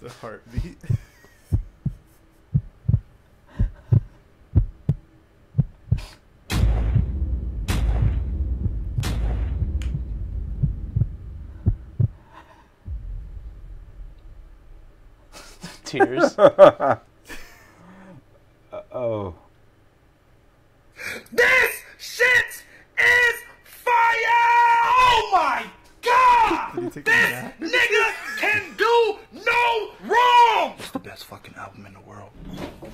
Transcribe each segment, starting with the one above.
The heartbeat. Tears. Oh. This shit is fire! Oh my god! This nigga can do no wrong! It's the best fucking album in the world.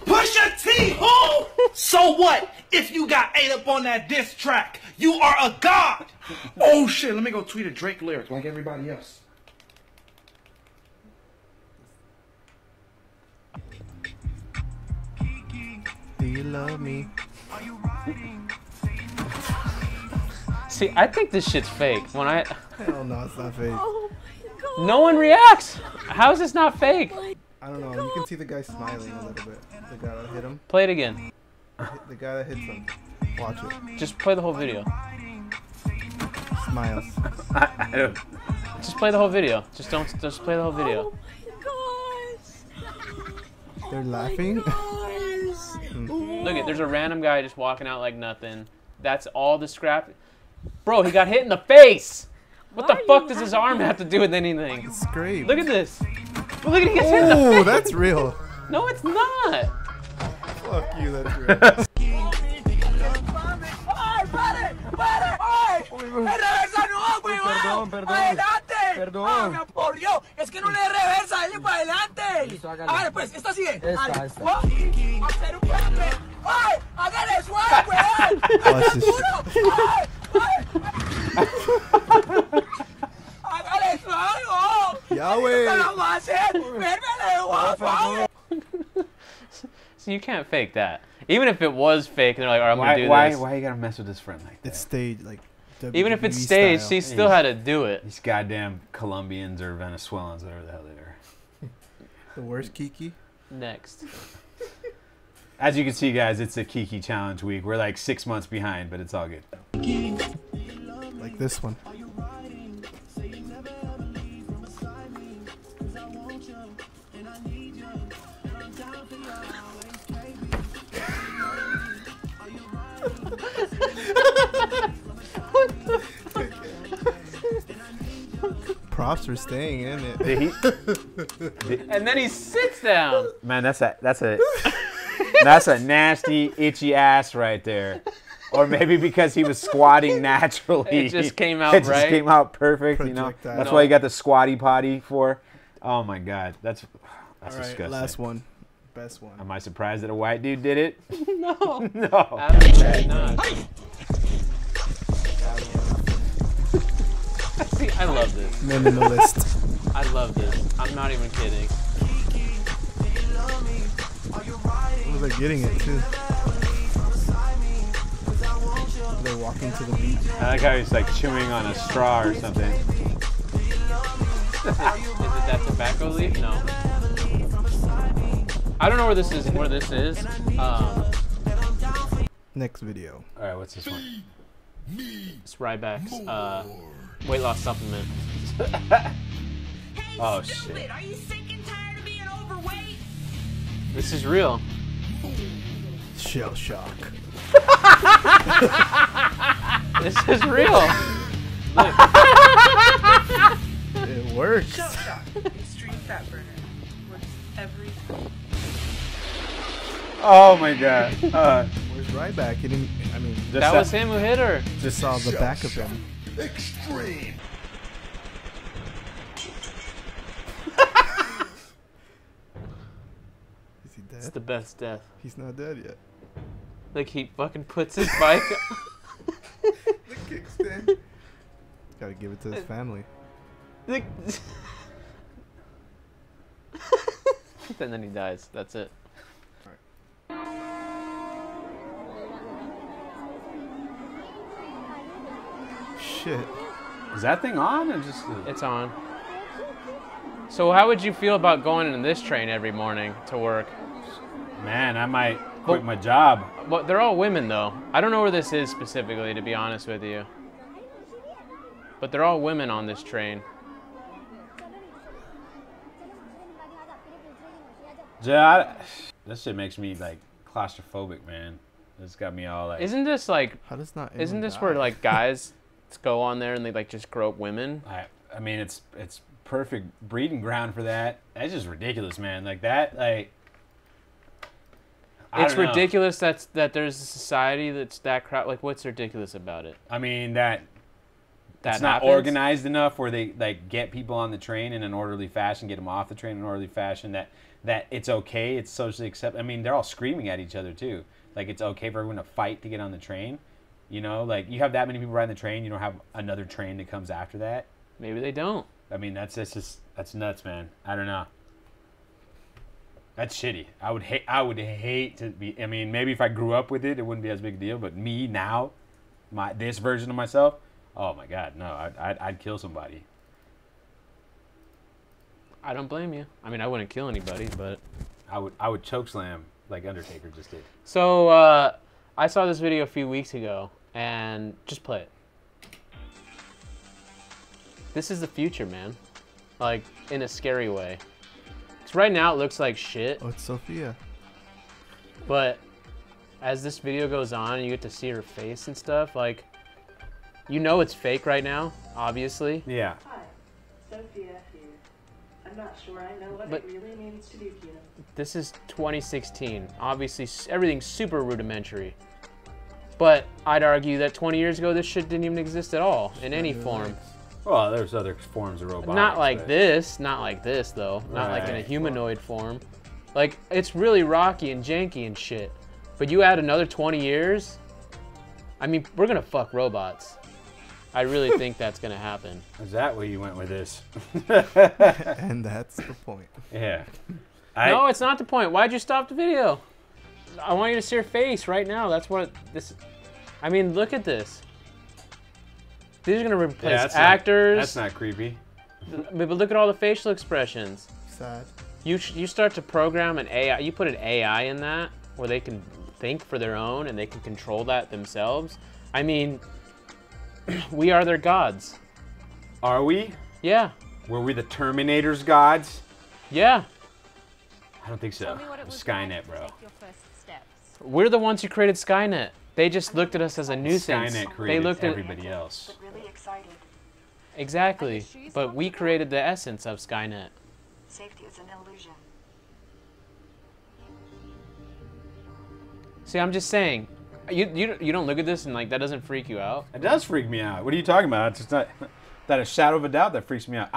Pusha T, who? So what if you got ate up on that diss track? You are a god! Oh shit, let me go tweet a Drake lyric like everybody else. Do you love me? See, I think this shit's fake. When I Hell no, it's not fake. Oh my god. no one reacts. How is this not fake? I don't know. You can see the guy smiling a little bit. The guy that hit him. Play it again. The guy that hits him. Watch it. Just play the whole video. Smiles. I don't. Just play the whole video. Just play the whole video. Oh my gosh. They're laughing. Look at, there's a random guy just walking out like nothing. That's all the scrap. Bro, he got hit in the face. What the fuck does his arm have to do with anything? Scrape. Look at this. Look at, he gets hit in the Oh, face. that's real. No, it's not. Fuck you, that's real. Perdón. Por Dios, es que no le reversa, dale para adelante. Hágale pues, esta sigue. Hacer un cambio. ¡Ay! ¡Hágale suave, weón! ¡Hágale suave, oh! Yahweh. ¿Qué lo vamos a hacer? ¡Vérmele, guapo! So you can't fake that. Even if it was fake, and they're like, all right, I'm gonna do this. Why you gotta mess with his friend like that? It's staged, like Even if it's WWE staged, style. he still had to do it. These goddamn Colombians or Venezuelans, whatever the hell they are. The worst Kiki. Next. As you can see, guys, it's a Kiki challenge week. We're like 6 months behind, but it's all good. Like this one. Props for staying in it. And then he sits down. Man, that's a nasty, itchy ass right there. Or maybe because he was squatting naturally. It just came out It just right. came out perfect, you know. Projectile. That's why you got the squatty potty for. Oh my God, that's All right, disgusting. last one. Best one. Am I surprised that a white dude did it? No. No. Absolutely not. See, I love this. Minimalist. I love this. I'm not even kidding. Oh, they're getting it too. They're walking to the beach. I like how he's like chewing on a straw or something. Is it that tobacco leaf? No. I don't know where this is. Next video. All right, what's this one? It's Ryback's weight loss supplement. Oh shit. Are you sick and tired of being overweight? This is real. Shell shock. This is real. Look. It works. Shell shock, extreme fat burner. Works every time. Oh my God. Where's Ryback? He didn't. I mean, That was him who hit her. just saw the back of him. Extreme. Is he It's dead? the best death. He's not dead yet. Like he fucking puts his bike. The kickstand. Gotta give it to his family. Like- and then he dies. That's it. Shit. Is that thing on or just? It's on. So how would you feel about going in this train every morning to work? Man, I might quit my job. Well, they're all women though. I don't know where this is specifically, to be honest with you. But they're all women on this train. Yeah, this shit makes me like claustrophobic, man. It's got me all like. Isn't this like? How does not? Isn't this where like guys go on there and they like just grope women? I mean, it's perfect breeding ground for that. That's just ridiculous, man. Like that, like. It's ridiculous that there's a society that's that crowd. Like, what's ridiculous about it? I mean that it's not happens? organized enough where they like get people on the train in an orderly fashion, get them off the train in an orderly fashion. That it's okay, it's socially accepted. I mean, they're all screaming at each other too. Like it's okay for everyone to fight to get on the train. You know, like you have that many people riding the train, you don't have another train that comes after that. Maybe they don't. I mean, that's nuts, man. I don't know. That's shitty. I would hate to be. I mean, maybe if I grew up with it, it wouldn't be as big a deal. But me now, this version of myself, oh my god, no, I'd kill somebody. I don't blame you. I mean, I wouldn't kill anybody, but I would choke slam like Undertaker just did. So I saw this video a few weeks ago, and just play it. This is the future, man. Like in a scary way. Right now it looks like shit. Oh, it's Sophia. But as this video goes on and you get to see her face and stuff, like, you know it's fake right now, obviously. Yeah. Hi, Sophia here. I'm not sure I know what But- it really means to be human. This is 2016. Obviously, everything's super rudimentary. But I'd argue that 20 years ago, this shit didn't even exist at all in any form. Well, there's other forms of robotics. Not like this. Not like this, though. Not like in a Right. humanoid form. Like, it's really rocky and janky and shit. But you add another 20 years, I mean, we're gonna fuck robots. I really think that's gonna happen. Is that where you went with this? And that's the point. Yeah. No, it's not the point. Why'd you stop the video? I want you to see her face right now. That's what this... I mean, look at this. These are gonna replace actors. That's not creepy. But look at all the facial expressions. Sad. You start to program an AI. You put an AI in that where they can think for their own and they can control that themselves. I mean, we are their gods. Are we? Yeah. Were we the Terminator's gods? Yeah. I don't think so. Tell me what it was Skynet, like to bro. take your first steps. We're the ones who created Skynet. They just looked at us as a nuisance. Skynet created They looked at everybody else. But really excited. exactly, but we created the essence of Skynet. Safety is an illusion. See, I'm just saying, you don't look at this and like that doesn't freak you out. It does freak me out. What are you talking about? It's just not that a shadow of a doubt that freaks me out.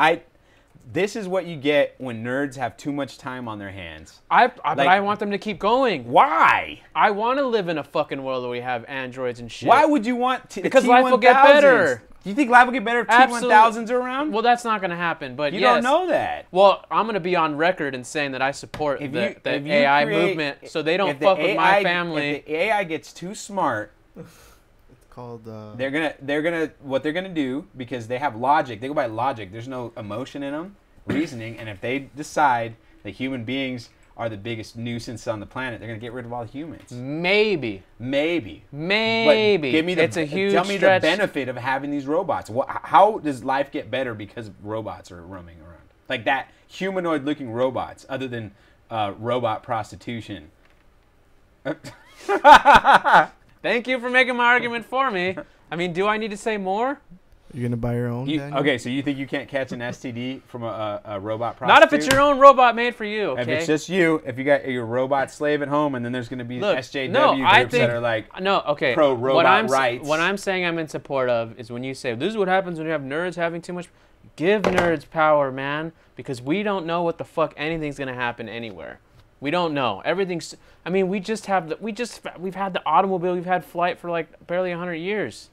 This is what you get when nerds have too much time on their hands. But I want them to keep going. Why? I want to live in a fucking world where we have androids and shit. Why would you want Because life will get better. Do you think life will get better if T1000s are around? Well, that's not going to happen, but You yes. don't know that. Well, I'm going to be on record and saying that I support the AI movement, so they don't fuck with my family. If the AI gets too smart, It's called. what they're gonna do, because they have logic. They go by logic. There's no emotion in them, reasoning. And if they decide that human beings are the biggest nuisance on the planet, they're gonna get rid of all humans. Maybe. But give me It's a huge tell me stretch. the benefit of having these robots. How does life get better because robots are roaming around? Like that humanoid-looking robots, other than robot prostitution. Thank you for making my argument for me. I mean, do I need to say more? You're gonna buy your own. Daniel? Okay, so you think you can't catch an STD from a robot prostitute? Not if it's your own robot made for you, okay? If it's just you, if you got your robot slave at home, and then there's going to be SJW groups that are like pro-robot rights. What I'm saying I'm in support of is when you say, this is what happens when you have nerds having too much... Give nerds power, man, because we don't know what the fuck anything's going to happen anywhere. We don't know. Everything's... I mean, we've had the automobile, we've had flight for like barely 100 years.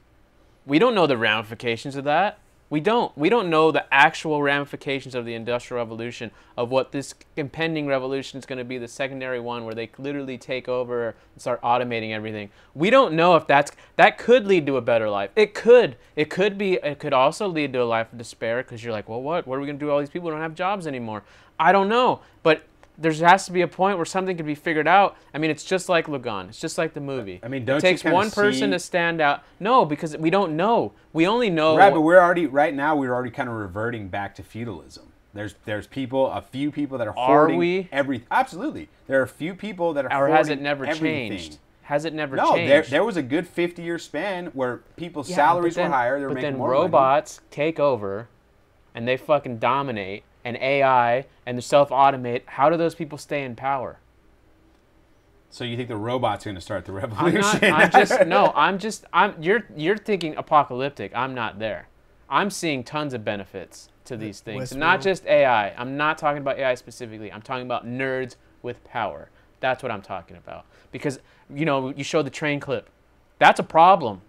We don't know the ramifications of that. We don't know the actual ramifications of the Industrial Revolution, of what this impending revolution is going to be, the secondary one where they literally take over and start automating everything. We don't know if that could lead to a better life. It could. It could also lead to a life of despair, because you're like, well, what are we going to do with all these people who don't have jobs anymore? I don't know. But there has to be a point where something can be figured out. I mean, it's just like Lagan. It's just like the movie. I mean, it takes one person to stand out. No, because we don't know. We only know. Right, but we're already kind of reverting back to feudalism. There's people, a few people that are Are hoarding we? everything. Absolutely. There are a few people that are Or hoarding has it never everything. changed? Has it never No, changed? there was a good 50-year span where people's Yeah, salaries but then- were higher. They were but making then more robots take over, and they fucking dominate, and AI and the self-automate. How do those people stay in power? So you think the robot's going to start the I'm revolution? not. You're thinking apocalyptic. I'm not there. I'm seeing tons of benefits to these things, not Westworld. just AI. I'm not talking about AI specifically. I'm talking about nerds with power. That's what I'm talking about. Because, you know, you showed the train clip. That's a problem.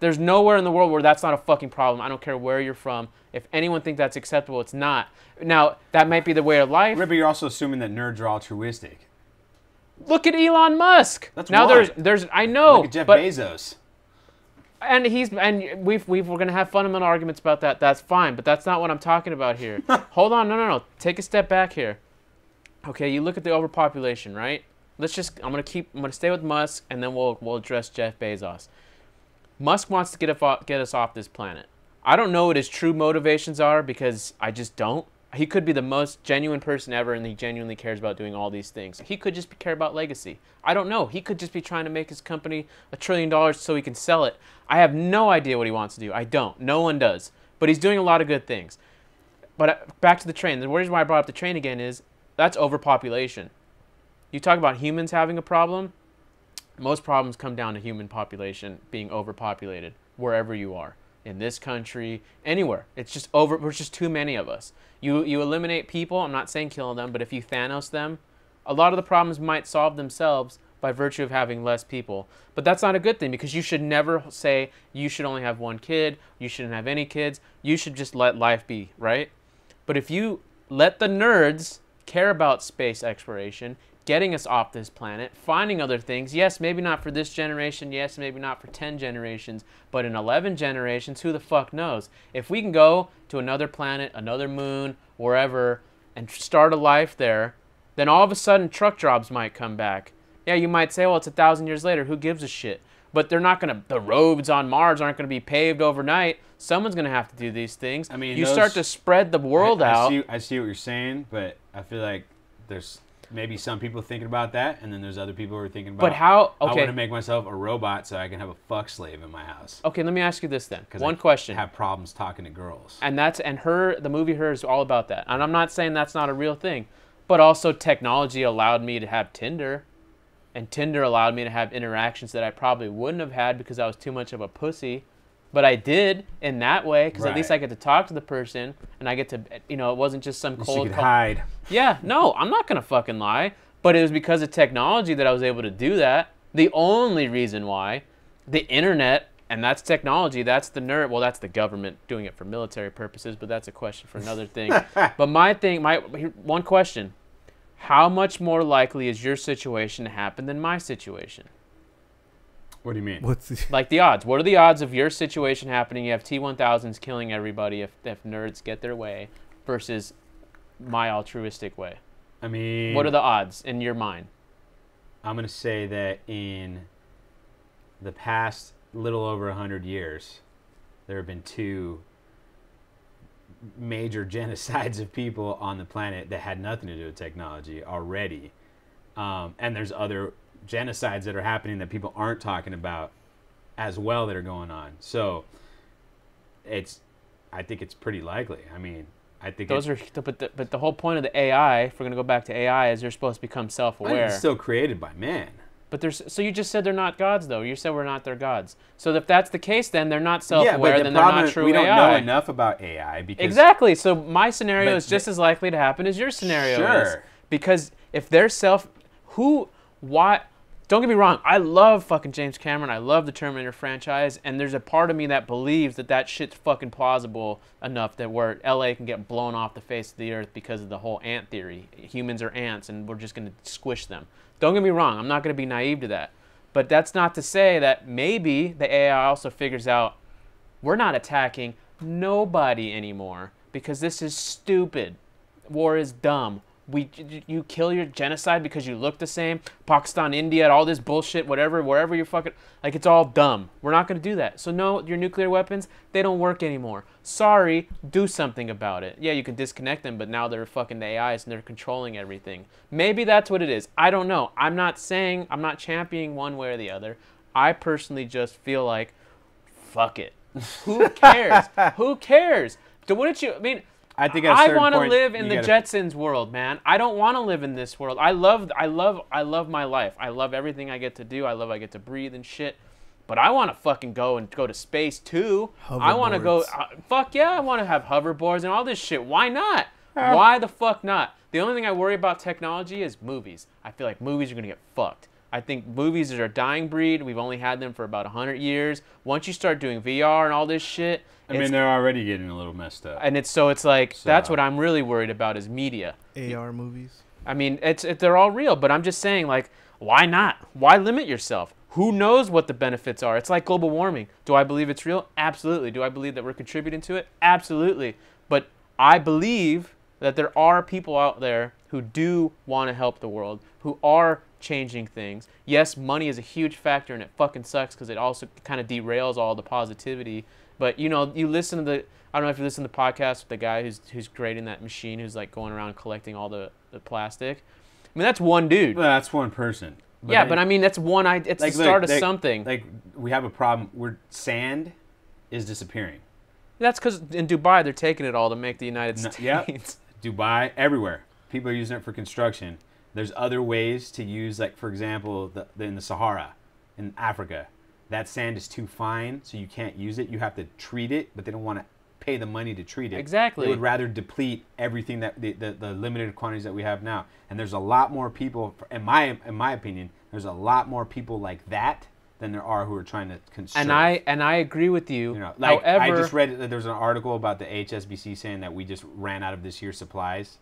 There's nowhere in the world where that's not a fucking problem. I don't care where you're from. If anyone thinks that's acceptable, it's not. Now, that might be the way of life. But you're also assuming that nerds are altruistic. Look at Elon Musk. That's now one. there's I know. Look at Jeff but, Bezos. And we're gonna have fundamental arguments about that. That's fine, but that's not what I'm talking about here. Hold on, no. Take a step back here. Okay, you look at the overpopulation, right? I'm gonna stay with Musk, and then we'll address Jeff Bezos. Musk wants to get us off this planet. I don't know what his true motivations are because I just don't. He could be the most genuine person ever, and he genuinely cares about doing all these things. He could just care about legacy. I don't know. He could just be trying to make his company $1 trillion so he can sell it. I have no idea what he wants to do. I don't. No one does. But he's doing a lot of good things. But back to the train. The reason why I brought up the train again is that's overpopulation. You talk about humans having a problem. Most problems come down to human population being overpopulated wherever you are. In this country, anywhere. It's just there's just too many of us. You eliminate people, I'm not saying kill them, but if you Thanos them, a lot of the problems might solve themselves by virtue of having less people. But that's not a good thing because you should never say you should only have one kid, you shouldn't have any kids, you should just let life be, right? But if you let the nerds care about space exploration, getting us off this planet, finding other things. Yes, maybe not for this generation. Yes, maybe not for 10 generations. But in 11 generations, who the fuck knows? If we can go to another planet, another moon, wherever, and start a life there, then all of a sudden truck jobs might come back. Yeah, you might say, well, it's 1,000 years later. Who gives a shit? But they're not going to, the roads on Mars aren't going to be paved overnight. Someone's going to have to do these things. I mean, you start to spread the world out. I see what you're saying, but I feel like there's maybe some people thinking about that, and then there's other people who are thinking about, but how, I okay. want to make myself a robot so I can have a fuck slave in my house. Okay, let me ask you this then. One I question. have problems talking to girls. And the movie Her is all about that. And I'm not saying that's not a real thing, but also technology allowed me to have Tinder, and Tinder allowed me to have interactions that I probably wouldn't have had because I was too much of a pussy. But I did in that way because at least I get to talk to the person and I get to, it wasn't just some cold. You could hide. Yeah, no, I'm not gonna fucking lie. But it was because of technology that I was able to do that. The only reason why, the internet, and that's technology. That's the nerd. Well, that's the government doing it for military purposes. But that's a question for another thing. But one question: how much more likely is your situation to happen than my situation? What do you mean? Like the odds. What are the odds of your situation happening? You have T-1000s killing everybody if nerds get their way versus my altruistic way. I mean, what are the odds in your mind? I'm going to say that in the past little over 100 years, there have been 2 major genocides of people on the planet that had nothing to do with technology already. And there's other genocides that are happening that people aren't talking about as well that are going on. So I think it's pretty likely. I mean, I think but the whole point of the AI, if we're gonna go back to AI, is they're supposed to become self-aware. It's still created by man. But so you just said they're not gods, though. You said we're not their gods. So if that's the case, then they're not self-aware. Then they're not true AI. We don't know enough about AI because exactly. So my scenario is just as likely to happen as your scenario is. Because if they're why? Don't get me wrong, I love fucking James Cameron, I love the Terminator franchise, and there's a part of me that believes that shit's fucking plausible enough that where LA can get blown off the face of the earth because of the whole ant theory. Humans are ants and we're just gonna squish them. Don't get me wrong, I'm not gonna be naive to that. But that's not to say that maybe the AI also figures out we're not attacking nobody anymore because this is stupid. War is dumb. you kill your genocide because you look the same. Pakistan, India, all this bullshit, whatever, wherever you're fucking, like, it's all dumb. We're not going to do that. So no, your nuclear weapons, they don't work anymore. Sorry, do something about it. Yeah, you can disconnect them, but now they're fucking the AIs and they're controlling everything. Maybe that's what it is. I don't know. I'm not championing one way or the other. I personally just feel like, fuck it. Who cares? Who cares? Wouldn't you, I mean, I think at a certain want to point, live in the gotta... Jetsons world, man. I don't want to live in this world. I love my life. I love everything I get to do. I get to breathe and shit. But I want to fucking go to space too. I want to go. Fuck yeah, I want to have hoverboards and all this shit. Why not? Why the fuck not? The only thing I worry about technology is movies. I feel like movies are gonna get fucked. I think movies are a dying breed. We've only had them for about 100 years. Once you start doing VR and all this shit, I mean, they're already getting a little messed up. And it's like, that's what I'm really worried about is media. AR movies. I mean, they're all real, but I'm just saying, like, why not? Why limit yourself? Who knows what the benefits are? It's like global warming. Do I believe it's real? Absolutely. Do I believe that we're contributing to it? Absolutely. But I believe that there are people out there who do want to help the world, who are changing things. Yes, money is a huge factor, and it fucking sucks because it also kind of derails all the positivity. But, you know, you listen to I don't know if you listen to the podcast with the guy who's creating that machine, who's like going around collecting all the plastic. I mean, that's one dude. Well, that's one person. But yeah, but I mean, that's one. It's like, the start of something. Like, we have a problem where sand is disappearing. That's because in Dubai, they're taking it all to make the United States. Yeah, Dubai, everywhere. People are using it for construction. There's other ways to use, like, for example, in the Sahara, in Africa. That sand is too fine, so you can't use it. You have to treat it, but they don't want to pay the money to treat it. Exactly. They would rather deplete everything that the limited quantities that we have now. And there's a lot more people, in my opinion, there's a lot more people like that than there are who are trying to conserve. And I agree with you. You know, like, however, I just read that there's an article about the HSBC saying that we just ran out of this year's supplies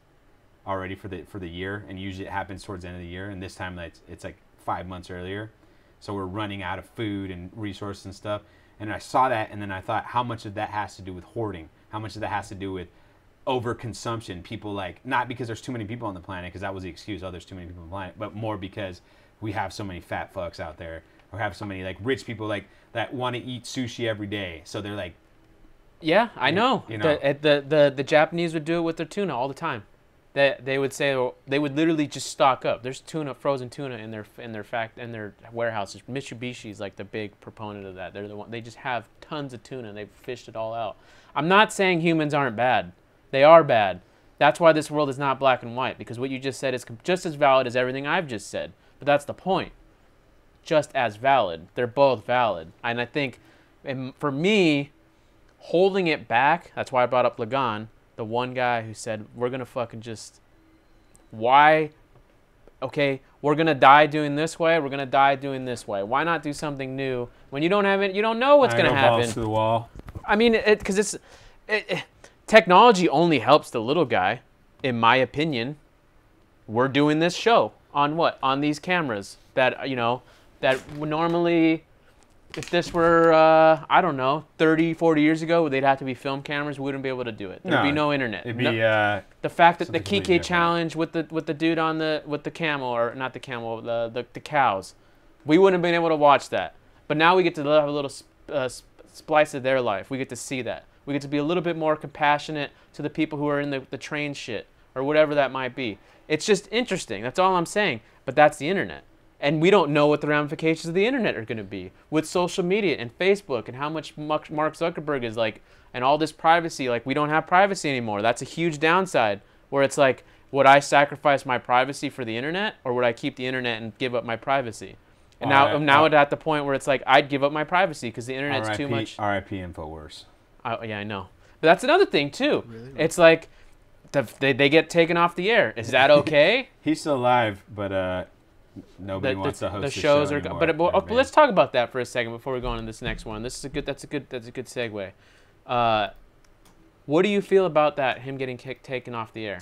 already for the year, and usually it happens towards the end of the year, and this time it's like 5 months earlier. So we're running out of food and resources and stuff. And I saw that, and then I thought, how much of that has to do with hoarding? How much of that has to do with overconsumption? People, like, not because there's too many people on the planet, because that was the excuse, oh, there's too many people on the planet, but more because we have so many fat fucks out there, or have so many, like, rich people, like, that want to eat sushi every day. So they're like... Yeah, I know. You know. The Japanese would do it with their tuna all the time. They would say, they would literally just stock up. There's tuna, frozen tuna in their warehouses. Mitsubishi's like the big proponent of that. They're the one. They just have tons of tuna. They've fished it all out. I'm not saying humans aren't bad. They are bad. That's why this world is not black and white, because what you just said is just as valid as everything I've just said. But that's the point. Just as valid. They're both valid. And I think, for me, holding it back. That's why I brought up Lagan. The one guy who said, we're going to fucking just, why, okay, we're going to die doing this way, we're going to die doing this way. Why not do something new when you don't have it, you don't know what's going to happen. Balls to the wall. I mean, because technology only helps the little guy, in my opinion. We're doing this show on what? On these cameras that, you know, that normally... If this were, I don't know, 30, 40 years ago, they'd have to be film cameras. We wouldn't be able to do it. There'd be no internet. It'd be, the fact that the Kiki challenge with the dude on the camel, or not the camel, the cows, we wouldn't have been able to watch that. But now we get to have a little splice of their life. We get to see that. We get to be a little bit more compassionate to the people who are in the train shit, or whatever that might be. It's just interesting. That's all I'm saying. But that's the internet. And we don't know what the ramifications of the internet are going to be with social media and Facebook, and how much Mark Zuckerberg is like, and all this privacy. Like, we don't have privacy anymore. That's a huge downside, where it's like, would I sacrifice my privacy for the internet, or would I keep the internet and give up my privacy? And now it's at the point where it's like, I'd give up my privacy because the internet's too much. R.I.P. InfoWars. Yeah, I know. But that's another thing too. Really? It's like, they get taken off the air. Is that okay? He's still alive, but nobody wants to host the shows anymore. But let's talk about that for a second before we go on to this next one. That's a good segue. What do you feel about that? Him getting taken off the air?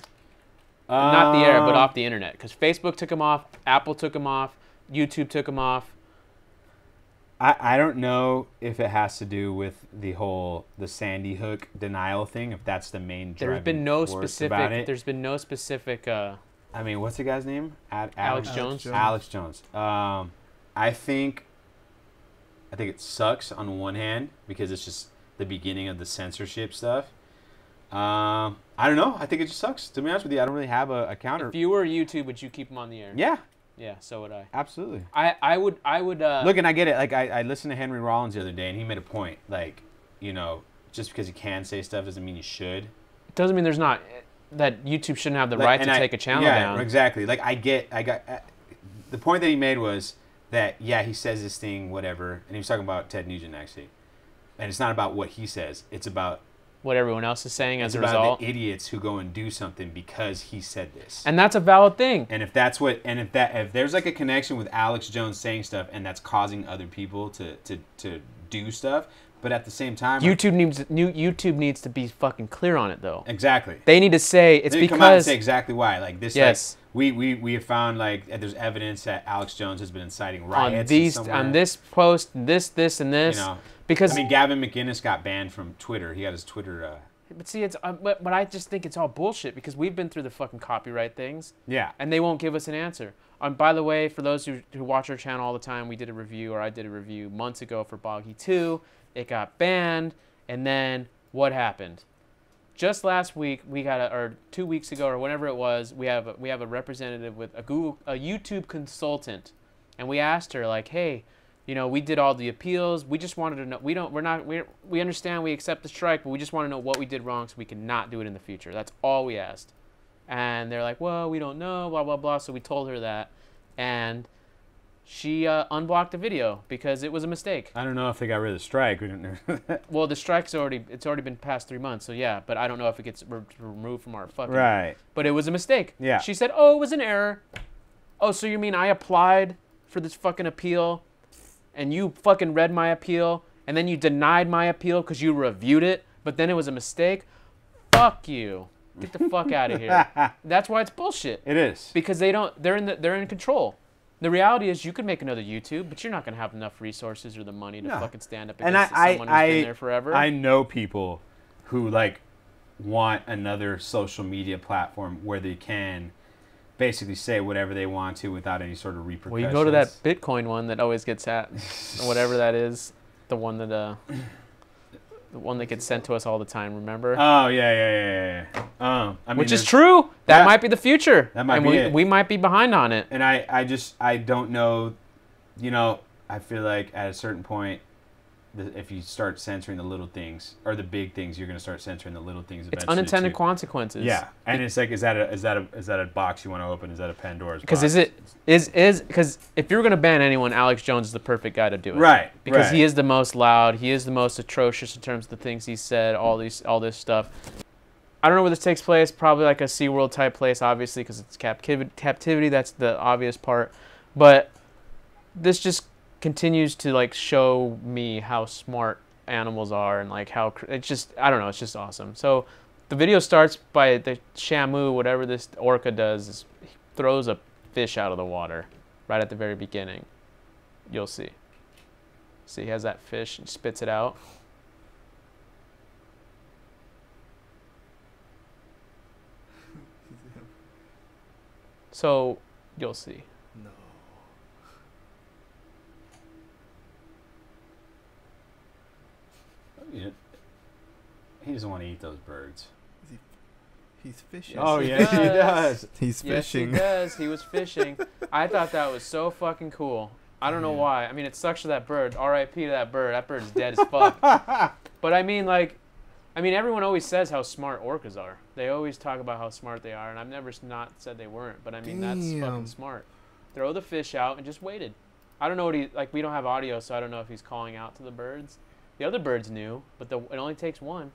Not the air, but off the internet. Because Facebook took him off, Apple took him off, YouTube took him off. I don't know if it has to do with the Sandy Hook denial thing. If that's the main driving force about it. There's been no specific I mean, what's the guy's name? Alex Jones. Alex Jones. I think it sucks on one hand because it's just the beginning of the censorship stuff. I don't know. I think it just sucks. To be honest with you, I don't really have a counter. If you were YouTube, would you keep him on the air? Yeah. Yeah, so would I. Absolutely. I would. Look, and I get it. Like, I listened to Henry Rollins the other day, and he made a point. Like, you know, just because you can say stuff doesn't mean you should. It doesn't mean there's not... That YouTube shouldn't have the right to take a channel down. Yeah, exactly. Like, the point that he made was that, yeah, he says this thing, whatever, and he was talking about Ted Nugent, actually. And it's not about what he says. It's about... what everyone else is saying as a result. It's about the idiots who go and do something because he said this. And that's a valid thing. And if that's what... And if there's, like, a connection with Alex Jones saying stuff and that's causing other people to do stuff... But at the same time, YouTube needs to be fucking clear on it, though. Exactly. They need to say it's they because come out and say exactly why. Like this. Yes. Like, we have found like there's evidence that Alex Jones has been inciting riots on this post, this, and this. You know, because I mean, Gavin McInnes got banned from Twitter. He got his Twitter. But see, it's but I just think it's all bullshit because we've been through the fucking copyright things. Yeah. And they won't give us an answer. By the way, for those who watch our channel all the time, I did a review months ago for Boggy 2. It got banned, and then what happened? Just last week, or 2 weeks ago, or whenever it was, we have a representative with a YouTube consultant, and we asked her like, hey, you know, we did all the appeals. We just wanted to know. We understand we accept the strike, but we just want to know what we did wrong so we can not do it in the future. That's all we asked. And they're like, well, we don't know, blah blah blah. So we told her that, and she unblocked the video because it was a mistake. I don't know if they got rid of the strike. We don't know. Well, the strike's already been past 3 months, so yeah. But I don't know if it gets removed from our fucking. Right. But it was a mistake. Yeah. She said, "Oh, it was an error." Oh, so you mean I applied for this fucking appeal, and you fucking read my appeal, and then you denied my appeal because you reviewed it, but then it was a mistake? Fuck you. Get the fuck out of here. That's why it's bullshit. It is. Because they're in control. The reality is you could make another YouTube, but you're not going to have enough resources or the money to fucking stand up against someone who's been there forever. I know people who like want another social media platform where they can basically say whatever they want to without any sort of repercussions. Well, you go to that Bitcoin one that always gets at whatever that is, the one that gets sent to us all the time, remember? Oh, yeah. I mean, which is true. That might be the future. That might be it. We might be behind on it. And I don't know, you know, I feel like at a certain point, if you start censoring the little things or the big things, you're going to start censoring the little things eventually. It's unintended consequences. Yeah. And it's like, is that a box you want to open? Is that a Pandora's box? Because because if you're going to ban anyone, Alex Jones is the perfect guy to do it. Right. Because he is the most loud. He is the most atrocious in terms of the things he said. All this stuff. I don't know where this takes place. Probably like a SeaWorld type place, obviously, because it's captivity. That's the obvious part. But this just continues to like show me how smart animals are and like how it's just, I don't know, it's just awesome. So the video starts by the Shamu, whatever this orca does, is he throws a fish out of the water right at the very beginning. You'll see. See, he has that fish and spits it out. So you'll see. No. He doesn't want to eat those birds. He's fishing. Oh, yes, he does. He's fishing. Yes, he does. He was fishing. I thought that was so fucking cool. I don't know why. I mean, it sucks for that bird. R.I.P. to that bird. That bird's dead as fuck. But I mean, everyone always says how smart orcas are. They always talk about how smart they are, and I've never not said they weren't. But I mean, that's fucking smart. Throw the fish out and just waited. I don't know what we don't have audio, so I don't know if he's calling out to the birds. The other birds knew, but it only takes one.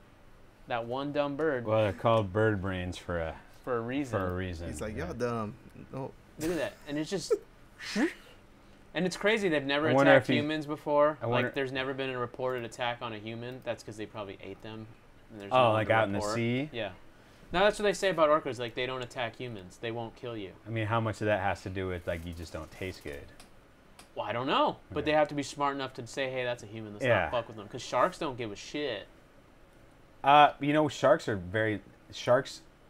That one dumb bird. Well, they're called bird brains for a reason. He's like, y'all dumb. Oh. Look at that. And it's just... And it's crazy they've never attacked humans before. Like, there's never been a reported attack on a human. That's because they probably ate them. And there's no like out in the sea? Yeah. No, that's what they say about orcas. Like, they don't attack humans. They won't kill you. I mean, how much of that has to do with, like, you just don't taste good? Well, I don't know. But they have to be smart enough to say, hey, that's a human. Let's not fuck with them. Because sharks don't give a shit. You know, sharks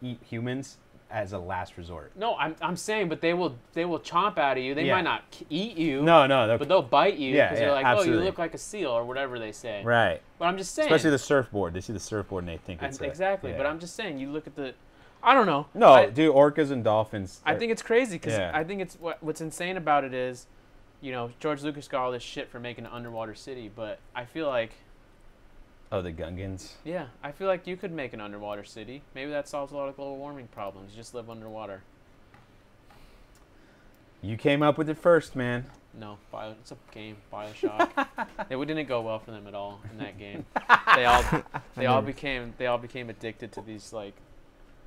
eat humans as a last resort. No, I'm saying, but they will chomp out of you. They might not eat you. No, but they'll bite you because they're like, absolutely. oh, you look like a seal or whatever they say. Right. But I'm just saying. Especially the surfboard. They see the surfboard and they think it's exactly. But I'm just saying, you look at the. I don't know. No, dude, orcas and dolphins. I think it's crazy because I think it's what's insane about it is, you know, George Lucas got all this shit for making an underwater city, but I feel like. Oh, the Gungans. Yeah, I feel like you could make an underwater city. Maybe that solves a lot of global warming problems. You just live underwater. You came up with it first, man. No, it's a game, BioShock. It didn't go well for them at all in that game. They all became addicted to these like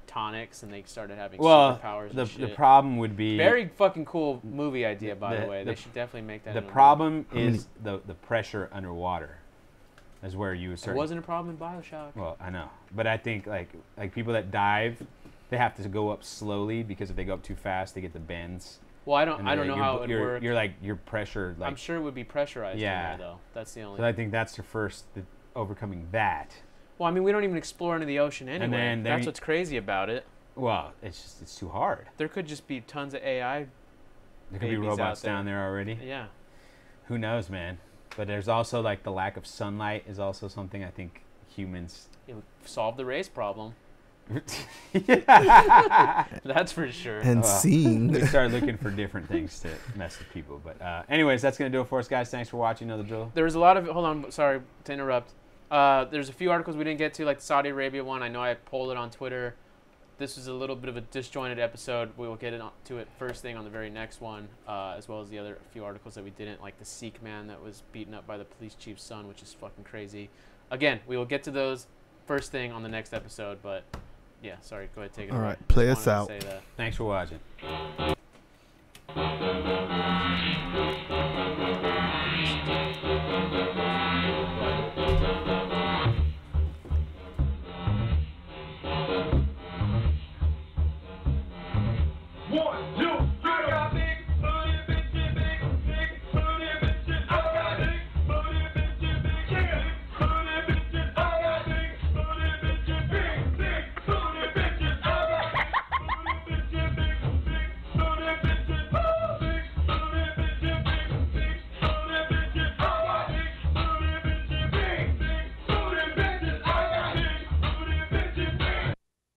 tonics, and they started having superpowers. And shit. The problem would be very fucking cool movie idea, by the way. They should definitely make that. The problem is the pressure underwater. Is where you start. It wasn't a problem in BioShock. Well, I know, but I think like people that dive, they have to go up slowly because if they go up too fast, they get the bends. Well, I don't know how it would work. You're like your pressure. Like, I'm sure it would be pressurized in there, though. That's the only. So I think that's the first overcoming that. Well, I mean, we don't even explore into the ocean anyway. And that's what's crazy about it. Well, it's too hard. There could just be tons of AI. There could be robots down there already. Yeah. Who knows, man? But there's also like the lack of sunlight is also something I think humans. It would solve the race problem. Yeah. That's for sure. And seeing. We start looking for different things to mess with people. But anyways, that's going to do it for us, guys. Thanks for watching. Know the drill. There was a lot of... Hold on. Sorry to interrupt. There's a few articles we didn't get to, like the Saudi Arabia one. I know I polled it on Twitter. This was a little bit of a disjointed episode. We will get to it first thing on the very next one, as well as the other few articles that we didn't, like the Sikh man that was beaten up by the police chief's son, which is fucking crazy. Again, we will get to those first thing on the next episode, but yeah, sorry, go ahead, take it away. All right, play us out. Thanks for watching.